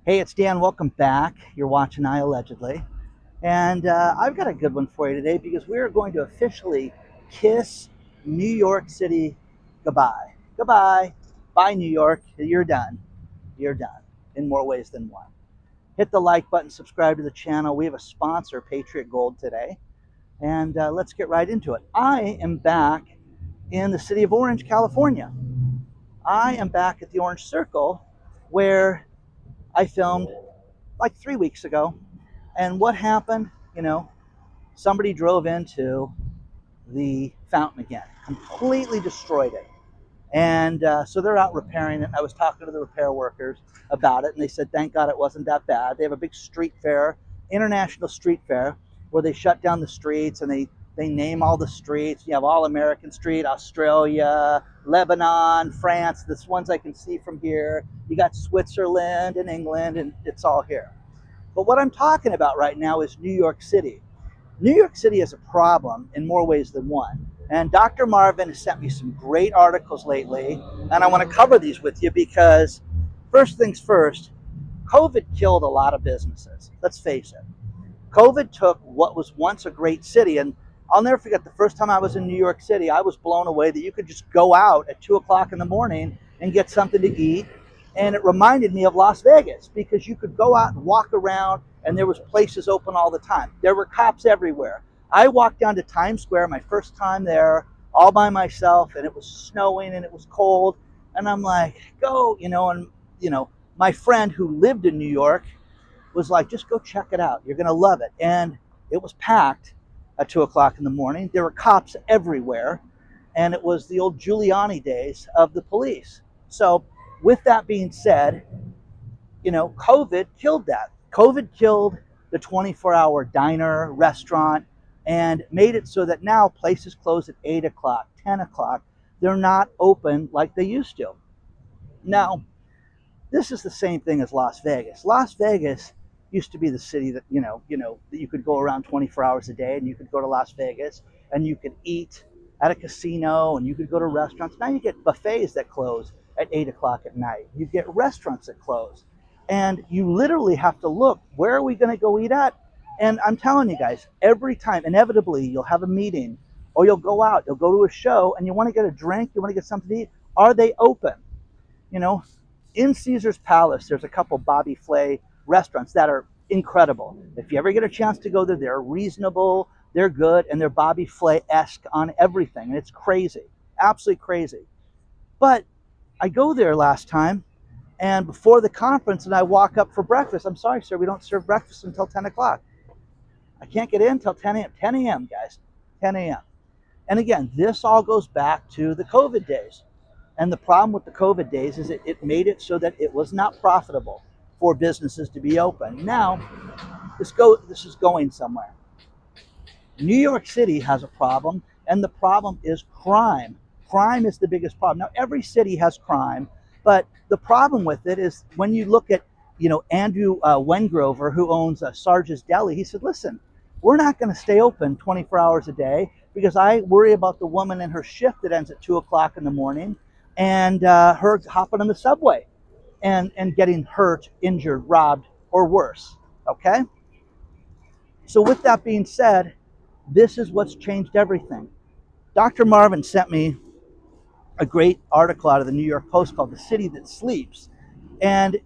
Hey, it's Dan. Welcome back. You're watching I Allegedly. And I've got a good one for you today because we're going to officially kiss New York City goodbye. Goodbye. Bye, New York. You're done. You're done in more ways than one. Hit the like button, subscribe to the channel. We have a sponsor, Patriot Gold, today. And let's get right into it. I am back in the city of Orange, California. I am back at the Orange Circle where I filmed like 3 weeks ago. And what happened? Somebody drove into the fountain again, completely destroyed it. And so they're out repairing it. I was talking to the repair workers about it, and they said, thank God it wasn't that bad. They have a big street fair, international street fair, where they shut down the streets and they name all the streets. You have All American Street, Australia, Lebanon, France. This ones I can see from here. You got Switzerland and England, and it's all here. But what I'm talking about right now is New York City. New York City is a problem in more ways than one. And Dr. Marvin has sent me some great articles lately, and I want to cover these with you because, first things first, COVID killed a lot of businesses. Let's face it. COVID took what was once a great city, and I'll never forget the first time I was in New York City, I was blown away that you could just go out at 2 o'clock in the morning and get something to eat. And it reminded me of Las Vegas because you could go out and walk around and there was places open all the time. There were cops everywhere. I walked down to Times Square my first time there all by myself, and it was snowing and it was cold. And I'm like, go, my friend who lived in New York was like, just go check it out. You're going to love it. And it was packed at 2 o'clock in the morning. There were cops everywhere. And it was the old Giuliani days of the police. So with that being said, COVID killed that. COVID killed the 24-hour diner, restaurant, and made it so that now places close at 8 o'clock, 10 o'clock. They're not open like they used to. Now, this is the same thing as Las Vegas. Las Vegas used to be the city that, that you could go around 24 hours a day, and you could go to Las Vegas and you could eat at a casino and you could go to restaurants. Now you get buffets that close at 8 o'clock at night. You get restaurants that close. And you literally have to look, where are we going to go eat at? And I'm telling you guys, every time, inevitably, you'll have a meeting or you'll go out, you'll go to a show and you want to get a drink, you want to get something to eat. Are they open? In Caesar's Palace, there's a couple Bobby Flay restaurants that are incredible. If you ever get a chance to go there, they're reasonable, they're good, and they're Bobby Flay-esque on everything. And it's crazy, absolutely crazy. But I go there last time, and before the conference, and I walk up for breakfast. I'm sorry, sir, we don't serve breakfast until 10 o'clock. I can't get in until 10 a.m. 10 a.m., guys, 10 a.m. And again, this all goes back to the COVID days. And the problem with the COVID days is it made it so that it was not profitable for businesses to be open. Now, this is going somewhere. New York City has a problem, and the problem is crime. Crime is the biggest problem. Now, every city has crime, but the problem with it is when you look at, Andrew Wengrover, who owns Sarge's Deli, he said, listen, we're not going to stay open 24 hours a day because I worry about the woman in her shift that ends at 2 o'clock in the morning and her hopping on the subway and getting hurt, injured, robbed, or worse, okay? So with that being said, this is what's changed everything. Dr. Marvin sent me a great article out of the New York Post called The City That Sleeps. And,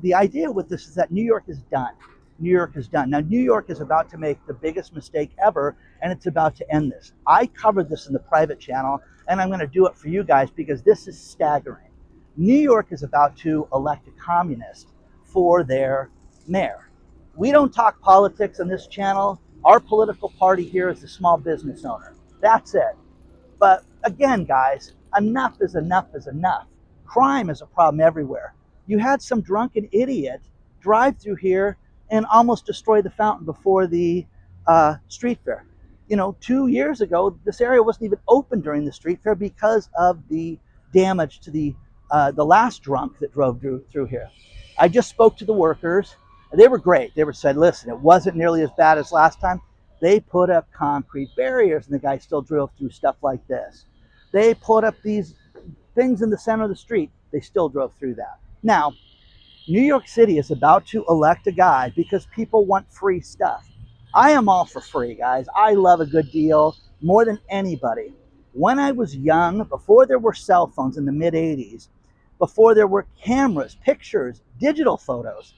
the idea with this is that New York is done. New York is done. Now, New York is about to make the biggest mistake ever, and it's about to end this. I covered this in the private channel, and I'm going to do it for you guys because this is staggering. New York is about to elect a communist for their mayor. We don't talk politics on this channel. Our political party here is the small business owner. That's it. But again, guys, enough is enough is enough. Crime is a problem everywhere. You had some drunken idiot drive through here and almost destroy the fountain before the street fair. 2 years ago, this area wasn't even open during the street fair because of the damage to the last drunk that drove through here. I just spoke to the workers. They were great. They said, listen, it wasn't nearly as bad as last time. They put up concrete barriers, and the guy still drove through stuff like this. They put up these things in the center of the street. They still drove through that. Now, New York City is about to elect a guy because people want free stuff. I am all for free, guys. I love a good deal more than anybody. When I was young, before there were cell phones in the mid 80s, before there were cameras, pictures, digital photos,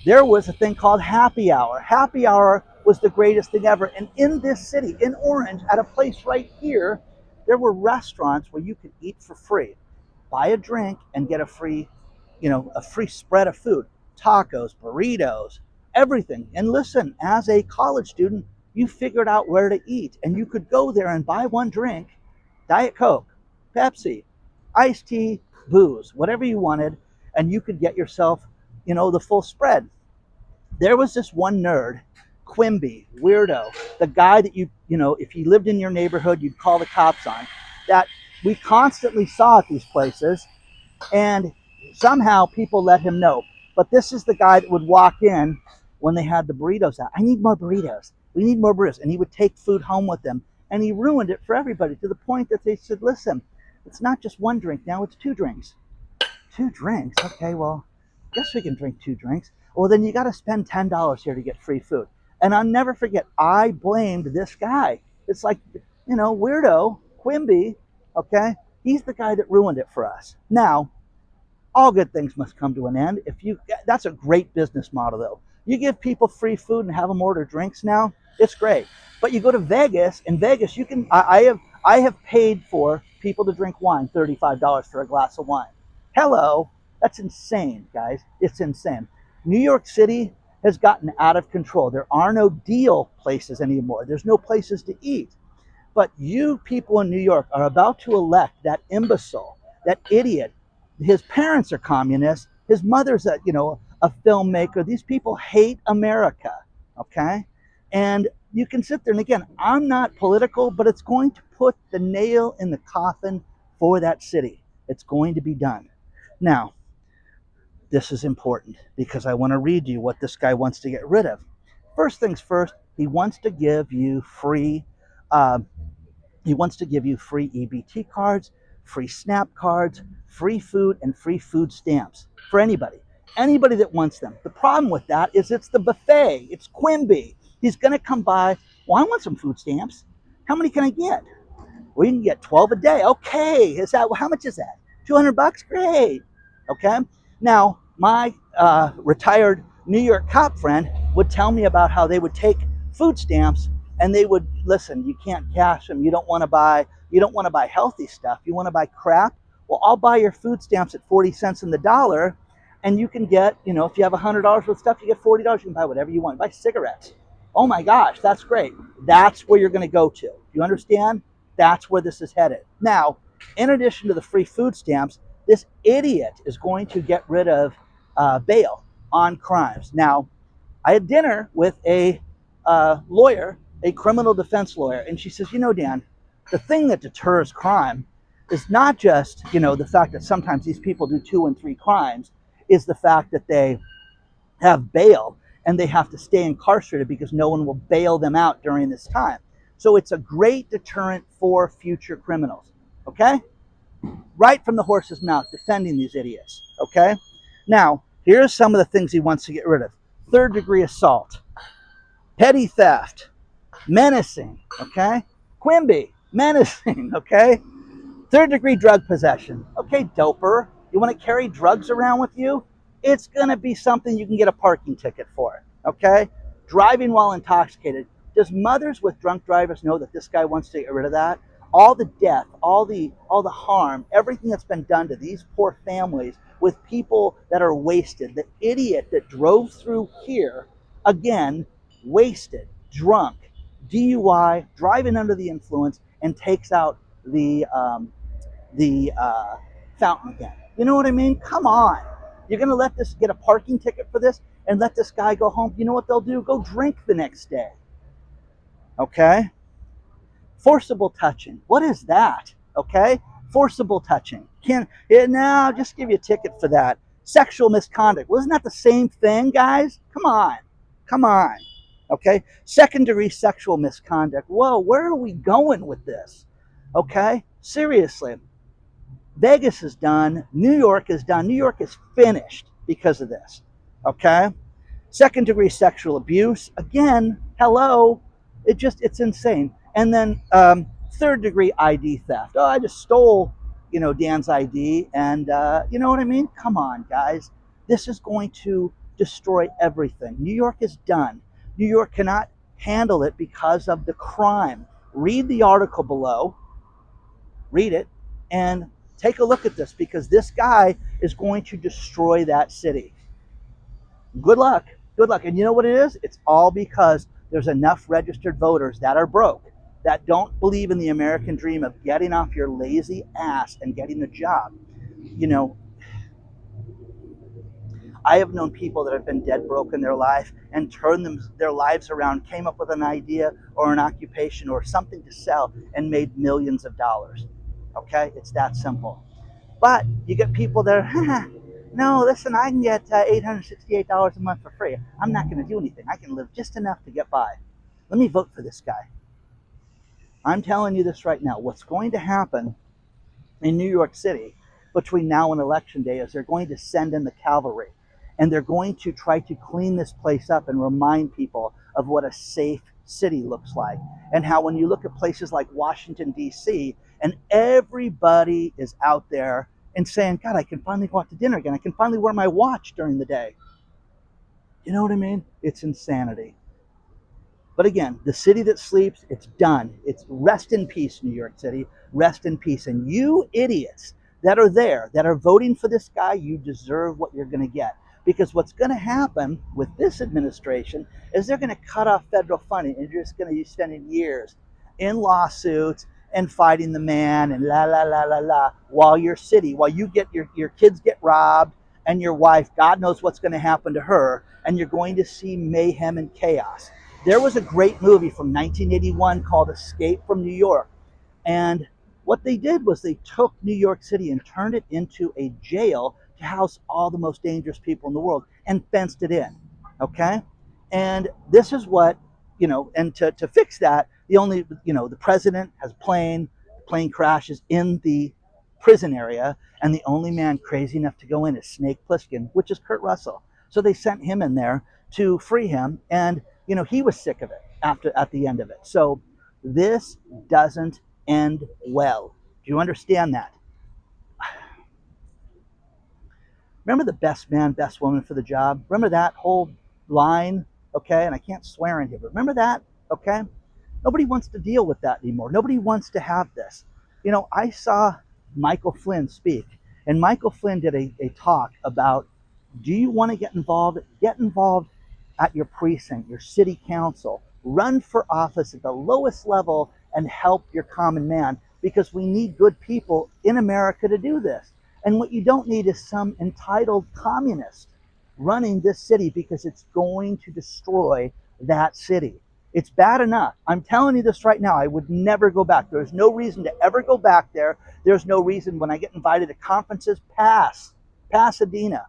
there was a thing called happy hour. Happy hour was the greatest thing ever. And in this city, in Orange, at a place right here, there were restaurants where you could eat for free, buy a drink and get a free, a free spread of food, tacos, burritos, everything. And listen, as a college student, you figured out where to eat and you could go there and buy one drink, Diet Coke, Pepsi, iced tea, booze, whatever you wanted, and you could get yourself, the full spread. There was this one nerd, Quimby, weirdo, the guy that if he lived in your neighborhood, you'd call the cops on, that we constantly saw at these places, and somehow people let him know. But this is the guy that would walk in when they had the burritos out. I need more burritos. We need more burritos. And he would take food home with him. And he ruined it for everybody to the point that they said, listen, it's not just one drink. Now it's 2 drinks. 2 drinks? Okay, well, guess we can drink 2 drinks. Well, then you got to spend $10 here to get free food. And I'll never forget, I blamed this guy. It's like, weirdo, Quimby, okay? He's the guy that ruined it for us. Now, all good things must come to an end. That's a great business model, though. You give people free food and have them order drinks now, it's great. But you go to Vegas, in Vegas, you can. I have paid for people to drink wine, $35 for a glass of wine. Hello, that's insane, guys. It's insane. New York City has gotten out of control. There are no deal places anymore. There's no places to eat. But you people in New York are about to elect that imbecile, that idiot. His parents are communists. His mother's a filmmaker. These people hate America, okay? And you can sit there, and again, I'm not political, but it's going to put the nail in the coffin for that city. It's going to be done. Now, this is important because I want to read you what this guy wants to get rid of. First things first, he wants to give you free EBT cards, free SNAP cards, free food, and free food stamps for anybody that wants them. The problem with that is it's the buffet. It's Quimby. He's going to come by. Well, I want some food stamps. How many can I get? Well, you can get 12 a day. Okay. How much is that? $200? Great. Okay. Now, my retired New York cop friend would tell me about how they would take food stamps and they would, listen, you can't cash them. You don't want to buy healthy stuff. You want to buy crap. Well, I'll buy your food stamps at 40 cents in the dollar, and you can get, if you have $100 worth of stuff, you get $40. You can buy whatever you want. Buy cigarettes. Oh my gosh, that's great. That's where you're going to go to. You understand? That's where this is headed. Now, in addition to the free food stamps, this idiot is going to get rid of bail on crimes. Now, I had dinner with a lawyer, a criminal defense lawyer, and she says, Dan, the thing that deters crime is not just, the fact that sometimes these people do 2 and 3 crimes, is the fact that they have bail and they have to stay incarcerated because no one will bail them out during this time. So it's a great deterrent for future criminals, okay? Right from the horse's mouth, defending these idiots, okay? Now, here's some of the things he wants to get rid of. 3rd-degree assault, petty theft, menacing, okay? Quimby, menacing, okay? 3rd-degree drug possession. Okay, doper, you want to carry drugs around with you? It's going to be something you can get a parking ticket for, okay? Driving while intoxicated. Does mothers with drunk drivers know that this guy wants to get rid of that? All the death, all the harm, everything that's been done to these poor families with people that are wasted. The idiot that drove through here, again, wasted, drunk, DUI, driving under the influence, and takes out the fountain again. You know what I mean? Come on. You're going to let this get a parking ticket for this and let this guy go home? You know what they'll do? Go drink the next day. Okay? Forcible touching. What is that? Okay? Forcible touching. I'll just give you a ticket for that. Sexual misconduct. Well, isn't that the same thing, guys? Come on. Come on. Okay? 2nd-degree sexual misconduct. Whoa, where are we going with this? Okay? Seriously. Vegas is done. New York is done. New York is finished. because of this. Okay? Second degree sexual abuse, again, hello, it's insane. And then third degree ID theft. Oh, I just stole, Dan's ID, and you know what I mean? Come on, guys. This is going to destroy everything. New York is done. New York cannot handle it because of the crime. Read the article below, read it, and take a look at this, because this guy is going to destroy that city. Good luck. Good luck. And you know what it is? It's all because there's enough registered voters that are broke, that don't believe in the American dream of getting off your lazy ass and getting a job. You know, I have known people that have been dead broke in their life and turned their lives around, came up with an idea or an occupation or something to sell and made millions of dollars. Okay? It's that simple. But you get people that are, no, listen, I can get $868 a month for free. I'm not going to do anything. I can live just enough to get by. Let me vote for this guy. I'm telling you this right now. What's going to happen in New York City between now and election day is they're going to send in the cavalry, and they're going to try to clean this place up and remind people of what a safe city looks like, and how when you look at places like Washington, D.C., and everybody is out there and saying, God, I can finally go out to dinner again. I can finally wear my watch during the day. You know what I mean? It's insanity. But again, the city that sleeps, it's done. It's rest in peace, New York City. Rest in peace. And you idiots that are there, that are voting for this guy, you deserve what you're going to get. Because what's going to happen with this administration is they're going to cut off federal funding, and you're just going to be spending years in lawsuits and fighting the man and la la la la la, while your city, while you get your kids get robbed, and your wife, God knows what's going to happen to her, and you're going to see mayhem and chaos. There was a great movie from 1981 called Escape from New York. And what they did was they took New York City and turned it into a jail to house all the most dangerous people in the world and fenced it in. Okay? And this is what, and to fix that, the president has the plane crashes in the prison area, and the only man crazy enough to go in is Snake Plissken, which is Kurt Russell. So they sent him in there to free him, and he was sick of it at the end of it. So this doesn't end well. Do you understand that? Remember the best man, best woman for the job? Remember that whole line? Okay, and I can't swear in here, but remember that? Okay? Nobody wants to deal with that anymore. Nobody wants to have this. I saw Michael Flynn speak, and Michael Flynn did a talk about, do you want to get involved? Get involved at your precinct, your city council. Run for office at the lowest level and help your common man, because we need good people in America to do this. And what you don't need is some entitled communist running this city, because it's going to destroy that city. It's bad enough. I'm telling you this right now. I would never go back. There's no reason to ever go back there. There's no reason when I get invited to conferences, Pasadena.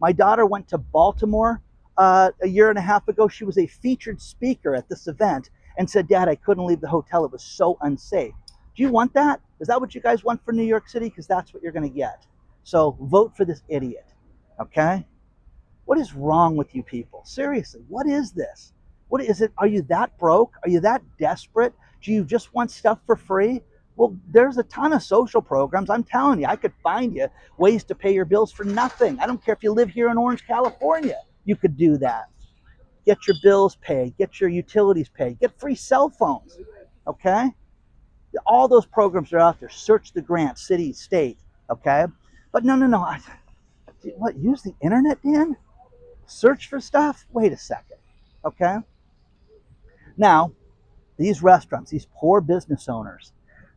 My daughter went to Baltimore a year and a half ago. She was a featured speaker at this event and said, Dad, I couldn't leave the hotel. It was so unsafe. Do you want that? Is that what you guys want for New York City? Because that's what you're going to get. So vote for this idiot. Okay? What is wrong with you people? Seriously, what is this? What is it? Are you that broke? Are you that desperate? Do you just want stuff for free? Well, there's a ton of social programs. I'm telling you, I could find you ways to pay your bills for nothing. I don't care if you live here in Orange, California. You could do that. Get your bills paid. Get your utilities paid. Get free cell phones. Okay? All those programs are out there. Search the grant, city, state. Okay? But no. What? Use the internet, Dan? Search for stuff? Wait a second. Okay? Now, these restaurants, these poor business owners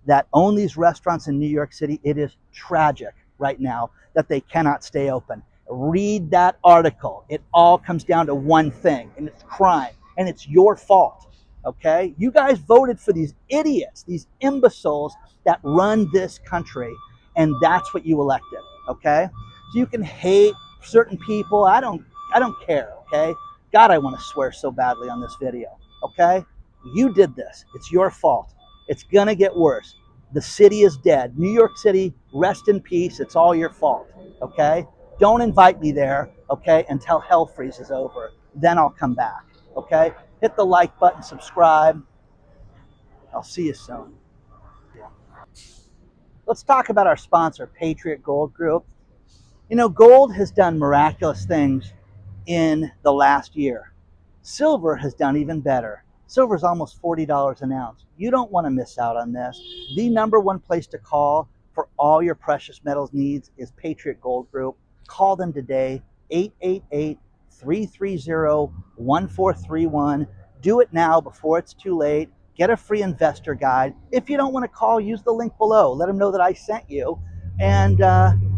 that own these restaurants in New York City, it is tragic right now that they cannot stay open. Read that article. It all comes down to one thing, and it's crime, and it's your fault. Okay? You guys voted for these idiots, these imbeciles that run this country, and that's what you elected. Okay? So you can hate certain people. I don't care. Okay? God, I want to swear so badly on this video. Okay? You did this. It's your fault. It's going to get worse. The city is dead. New York City, rest in peace. It's all your fault. Okay? Don't invite me there, okay, until hell freezes over. Then I'll come back, okay? Hit the like button, subscribe. I'll see you soon. Yeah. Let's talk about our sponsor, Patriot Gold Group. You know, gold has done miraculous things in the last year. Silver has done even better. Silver is almost $40 an ounce. You don't want to miss out on this. The number one place to call for all your precious metals needs is Patriot Gold Group. Call them today, 888-330-1431. Do it now before it's too late. Get a free investor guide. If you don't want to call, use the link below. Let them know that I sent you. And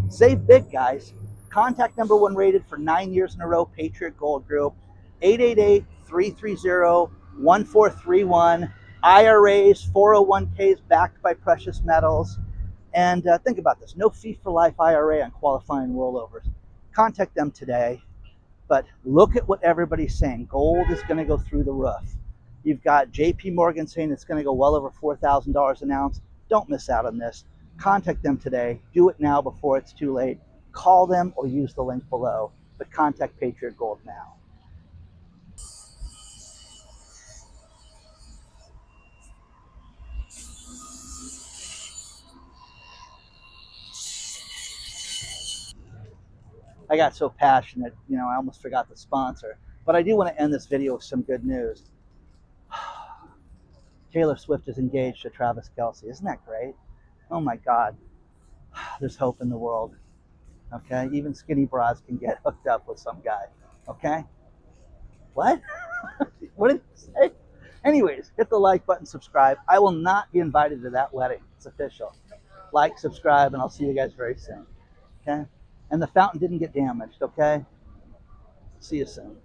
save big, guys. Contact number one rated for 9 years in a row, Patriot Gold Group. 888-330-1431. IRAs, 401ks backed by precious metals. And think about this, no fee for life IRA on qualifying rollovers. Contact them today. But look at what everybody's saying. Gold is going to go through the roof. You've got JP Morgan saying it's going to go well over $4,000 an ounce. Don't miss out on this. Contact them today. Do it now before it's too late. Call them or use the link below. But contact Patriot Gold now. I got so passionate, I almost forgot the sponsor. But I do want to end this video with some good news. Taylor Swift is engaged to Travis Kelce. Isn't that great? Oh my God. There's hope in the world. Okay? Even skinny broads can get hooked up with some guy. Okay? What? What did you say? Anyways, hit the like button, subscribe. I will not be invited to that wedding. It's official. Like, subscribe, and I'll see you guys very soon. Okay? And the fountain didn't get damaged, okay? See you soon.